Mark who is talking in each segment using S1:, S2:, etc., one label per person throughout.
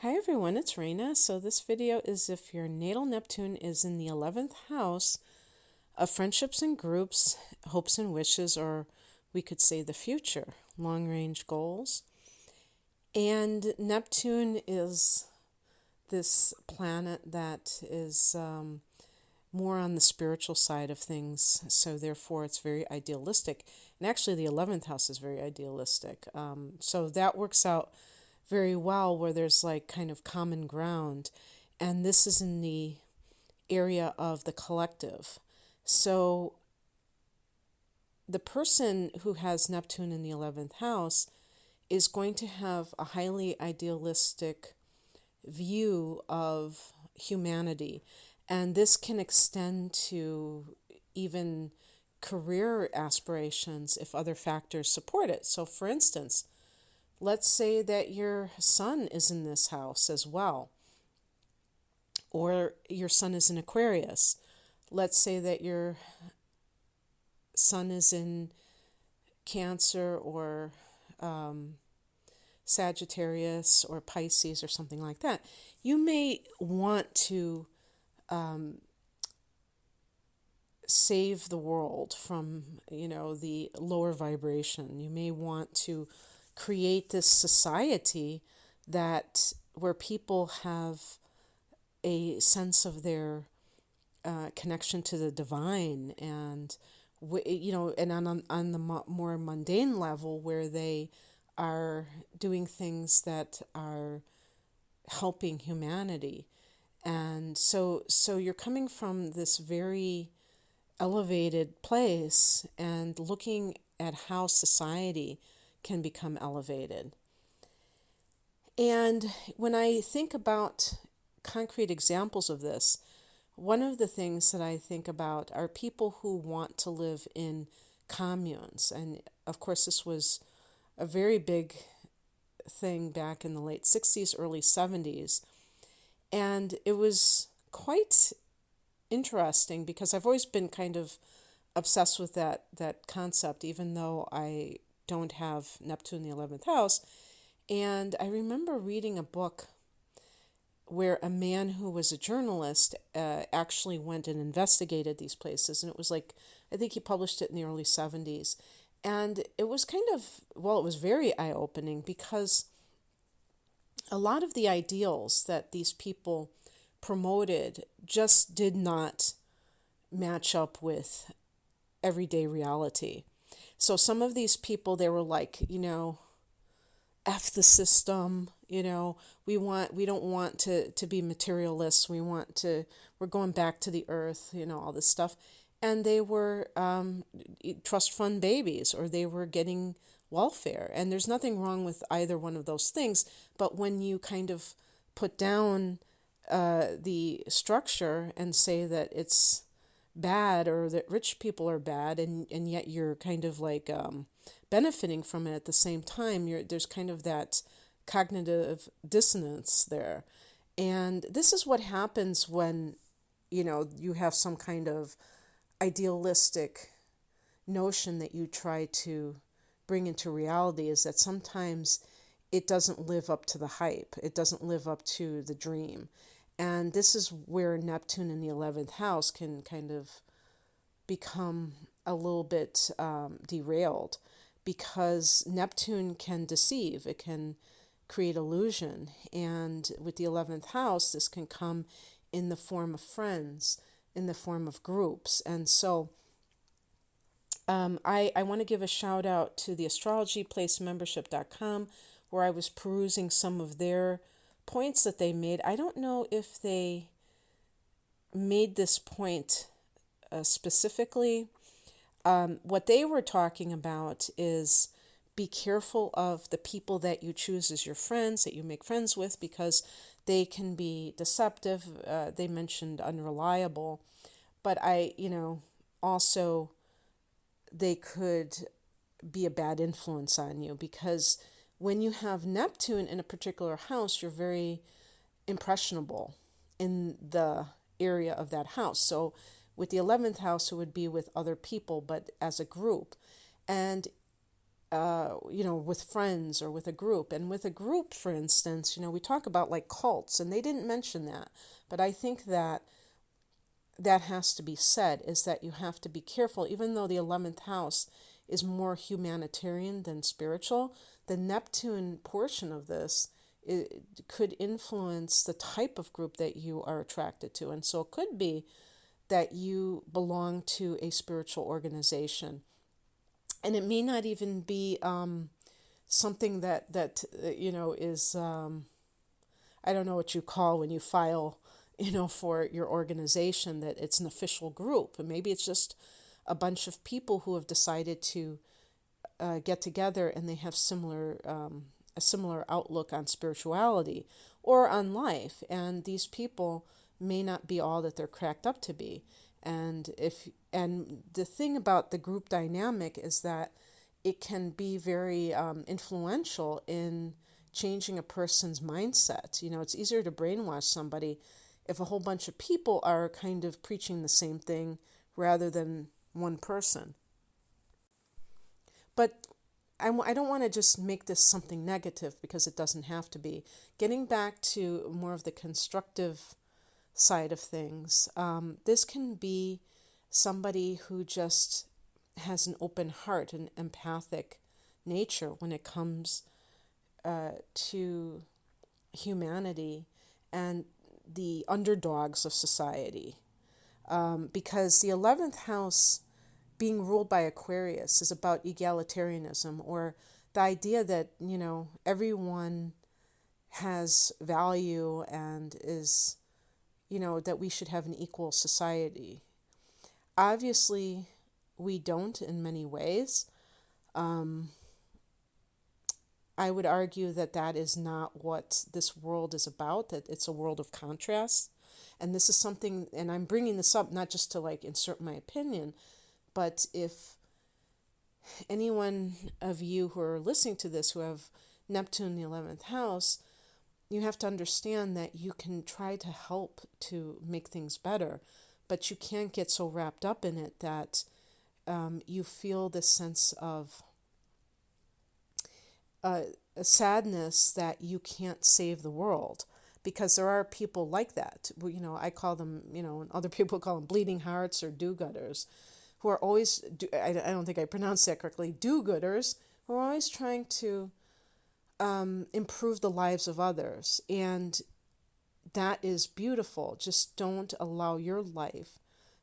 S1: Hi everyone, it's Raina. So this video is if your natal Neptune is in the 11th house of friendships and groups, hopes and wishes, or we could say the future, long-range goals. And Neptune is this planet that is more on the spiritual side of things. So therefore it's very idealistic. And actually the 11th house is very idealistic. So that works out very well where there's like kind of common ground. And this is in the area of the collective. So the person who has Neptune in the 11th house is going to have a highly idealistic view of humanity. And this can extend to even career aspirations if other factors support it. So, for instance, let's say that your sun is in this house as well, or your sun is in Aquarius. Let's say that your sun is in Cancer or Sagittarius or Pisces or something like that. You may want to save the world from, the lower vibration. You may want to create this society that where people have a sense of their connection to the divine, and and on the more mundane level where they are doing things that are helping humanity. And so you're coming from this very elevated place and looking at how society can become elevated. And when I think about concrete examples of this, one of the things that I think about are people who want to live in communes. And of course, this was a very big thing back in the late 60s, early 70s. And it was quite interesting because I've always been kind of obsessed with that concept, even though I don't have Neptune in the 11th house. And I remember reading a book where a man who was a journalist actually went and investigated these places. And it was like, I think he published it in the early 70s. And it was kind of, well, it was very eye-opening because a lot of the ideals that these people promoted just did not match up with everyday reality. So some of these people, they were like, F the system, we don't want to be materialists. We're going back to the earth, all this stuff. And they were trust fund babies, or they were getting welfare. And there's nothing wrong with either one of those things. But when you kind of put down the structure and say that it's bad or that rich people are bad, and yet you're kind of like benefiting from it at the same time, there's kind of that cognitive dissonance there. And this is what happens when you have some kind of idealistic notion that you try to bring into reality, is that sometimes it doesn't live up to the hype. It doesn't live up to the dream. And this is where Neptune in the 11th house can kind of become a little bit derailed, because Neptune can deceive, it can create illusion. And with the 11th house, this can come in the form of friends, in the form of groups. And so I want to give a shout out to the Astrology membership.com, where I was perusing some of their points that they made. I don't know if they made this point specifically. What they were talking about is be careful of the people that you choose as your friends, that you make friends with, because they can be deceptive. They mentioned unreliable, but also they could be a bad influence on you, because when you have Neptune in a particular house, you're very impressionable in the area of that house. So with the 11th house, it would be with other people, but as a group. And with friends or with a group. And with a group, for instance, we talk about like cults, and they didn't mention that. But I think that that has to be said, is that you have to be careful, even though the 11th house is more humanitarian than spiritual, the Neptune portion of this it could influence the type of group that you are attracted to. And so it could be that you belong to a spiritual organization. And it may not even be something that is I don't know what you call when you file, for your organization, that it's an official group. And maybe it's just a bunch of people who have decided to get together, and they have a similar outlook on spirituality or on life. And these people may not be all that they're cracked up to be. And the thing about the group dynamic is that it can be very influential in changing a person's mindset. It's easier to brainwash somebody if a whole bunch of people are kind of preaching the same thing rather than one person. But I don't want to just make this something negative, because it doesn't have to be. Getting back to more of the constructive side of things, this can be somebody who just has an open heart and empathic nature when it comes to humanity and the underdogs of society. Because the 11th house, being ruled by Aquarius, is about egalitarianism, or the idea that, everyone has value and is, that we should have an equal society. Obviously, we don't in many ways. I would argue that that is not what this world is about, that it's a world of contrasts. And this is something, and I'm bringing this up not just to like insert my opinion, but if anyone of you who are listening to this who have Neptune in the 11th house, you have to understand that you can try to help to make things better, but you can't get so wrapped up in it that you feel this sense of a sadness that you can't save the world, because there are people like that. I call them, and other people call them bleeding hearts or do-gooders, who are always, I don't think I pronounced that correctly, do-gooders, who are always trying to improve the lives of others. And that is beautiful. Just don't allow your life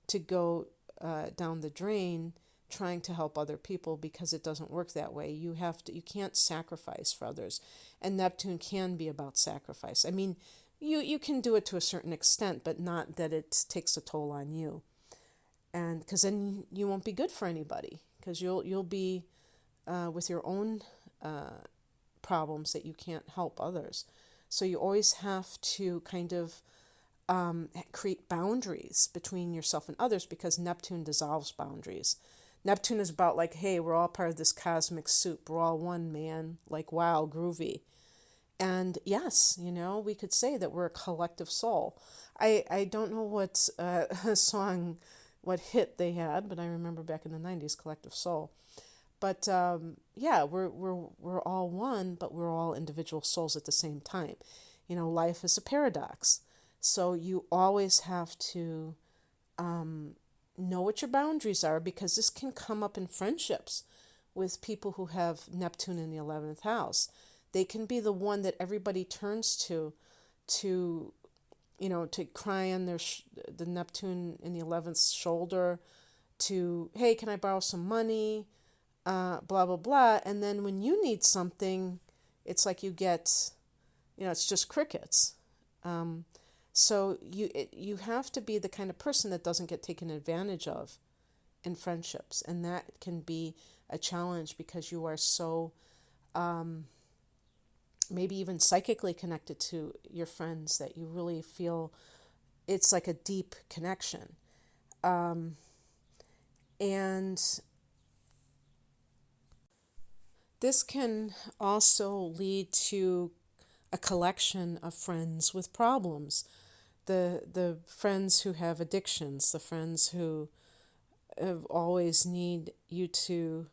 S1: to go down the drain trying to help other people, because it doesn't work that way. You can't sacrifice for others. And Neptune can be about sacrifice. I mean, you can do it to a certain extent, but not that it takes a toll on you. And because then you won't be good for anybody, because you'll be with your own problems that you can't help others. So you always have to kind of create boundaries between yourself and others, because Neptune dissolves boundaries. Neptune is about like, hey, we're all part of this cosmic soup. We're all one, man. Like, wow, groovy. And yes, we could say that we're a collective soul. I don't know what song, what hit they had, but I remember back in the 90s, Collective Soul. But yeah, we're all one, but we're all individual souls at the same time. Life is a paradox. So you always have to know what your boundaries are, because this can come up in friendships with people who have Neptune in the 11th house. They can be the one that everybody turns to cry on the Neptune in the 11th shoulder, to, hey, can I borrow some money, blah, blah, blah. And then when you need something, it's like you get, it's just crickets. So you have to be the kind of person that doesn't get taken advantage of in friendships. And that can be a challenge, because you are so maybe even psychically connected to your friends that you really feel it's like a deep connection. And this can also lead to a collection of friends with problems. The friends who have addictions, the friends who have always need you to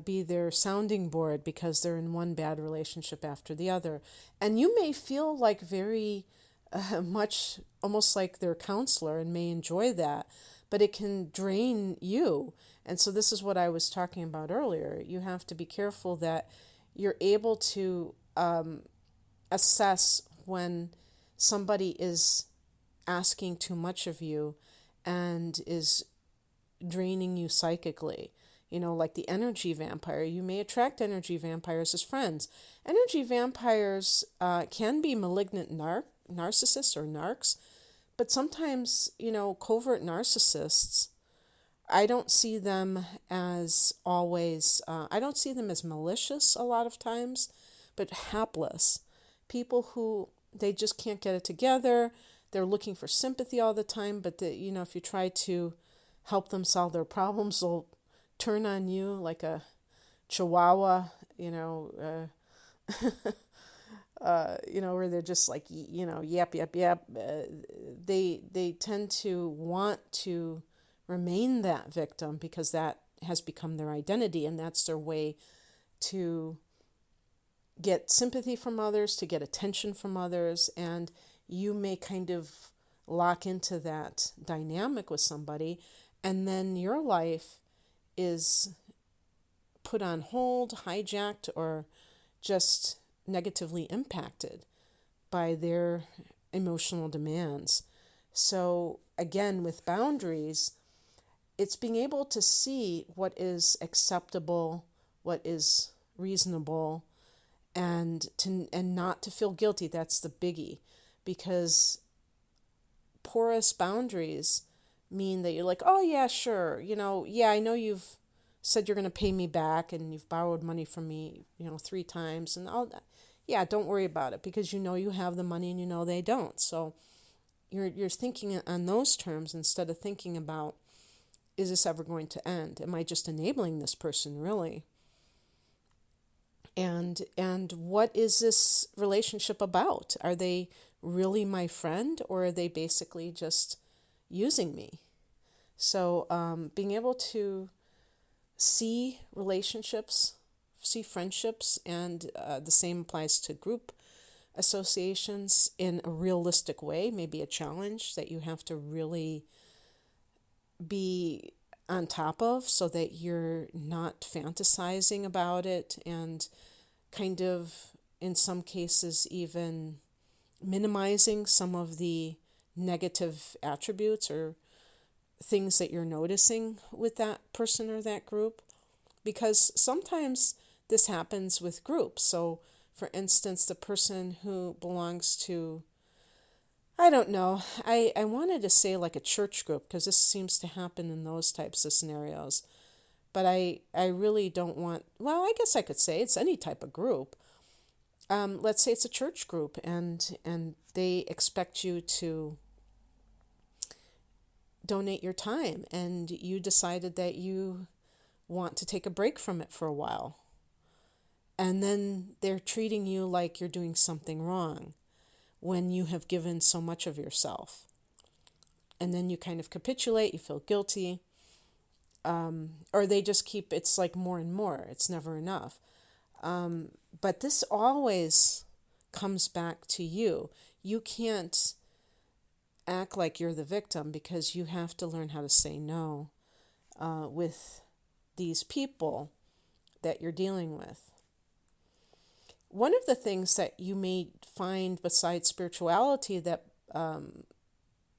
S1: be their sounding board because they're in one bad relationship after the other. And you may feel like very much almost like their counselor and may enjoy that, but it can drain you. And so this is what I was talking about earlier. You have to be careful that you're able to assess when somebody is asking too much of you and is draining you psychically. Like the energy vampire. You may attract energy vampires as friends. Energy vampires can be malignant narcissists or narcs, but sometimes, covert narcissists, I don't see them as always, I don't see them as malicious a lot of times, but hapless. People who, they just can't get it together. They're looking for sympathy all the time, but if you try to help them solve their problems, they'll turn on you like a chihuahua, where they're just like, yap, yap, yap. They tend to want to remain that victim because that has become their identity, and that's their way to get sympathy from others, to get attention from others, and you may kind of lock into that dynamic with somebody, and then your life is put on hold, hijacked, or just negatively impacted by their emotional demands. So again, with boundaries, it's being able to see what is acceptable, what is reasonable, and not to feel guilty. That's the biggie, because porous boundaries mean that you're like, oh yeah, sure, yeah, I know you've said you're going to pay me back and you've borrowed money from me, 3 times, and all that. Yeah, don't worry about it because you have the money and they don't. So you're thinking on those terms instead of thinking about, is this ever going to end? Am I just enabling this person, really? And what is this relationship about? Are they really my friend, or are they basically just using me? So being able to see relationships, see friendships, and the same applies to group associations in a realistic way, maybe a challenge that you have to really be on top of so that you're not fantasizing about it and kind of, in some cases, even minimizing some of the negative attributes or things that you're noticing with that person or that group. Because sometimes this happens with groups. So, for instance, the person who belongs to, I don't know, I wanted to say like a church group because this seems to happen in those types of scenarios. But I really don't want, well, I guess I could say it's any type of group. Let's say it's a church group and they expect you to donate your time, and you decided that you want to take a break from it for a while. And then they're treating you like you're doing something wrong when you have given so much of yourself. And then you kind of capitulate, you feel guilty, or they just keep, it's like more and more, it's never enough. But this always comes back to you. You can't act like you're the victim because you have to learn how to say no with these people that you're dealing with. One of the things that you may find besides spirituality that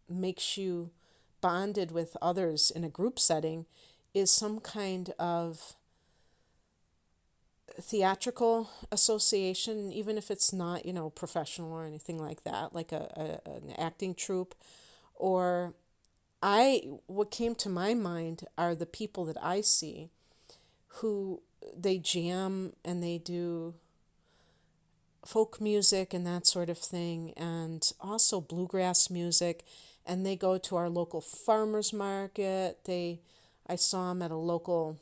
S1: makes you bonded with others in a group setting is some kind of theatrical association, even if it's not, professional or anything like that, like an acting troupe. Or what came to my mind are the people that I see who they jam and they do folk music and that sort of thing, and also bluegrass music, and they go to our local farmers market. I saw them at a local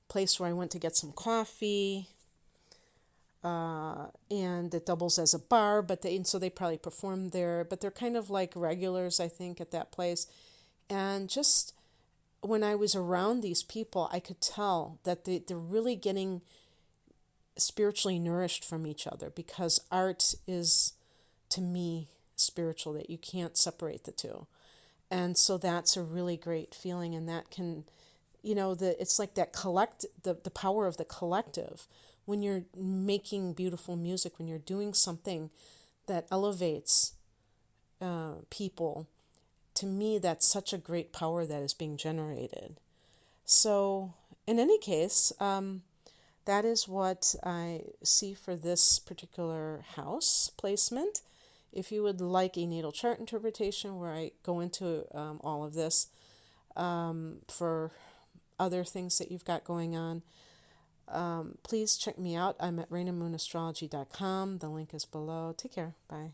S1: place where I went to get some coffee, and it doubles as a bar, so they probably perform there, but they're kind of like regulars, I think, at that place. And just when I was around these people, I could tell that they're really getting spiritually nourished from each other, because art is, to me, spiritual, that you can't separate the two. And so that's a really great feeling, and that can, it's like that the power of the collective. When you're making beautiful music, when you're doing something that elevates people, to me, that's such a great power that is being generated. So, in any case, that is what I see for this particular house placement. If you would like a natal chart interpretation where I go into all of this for other things that you've got going on, please check me out. I'm at rainandmoonastrology.com. The link is below. Take care. Bye.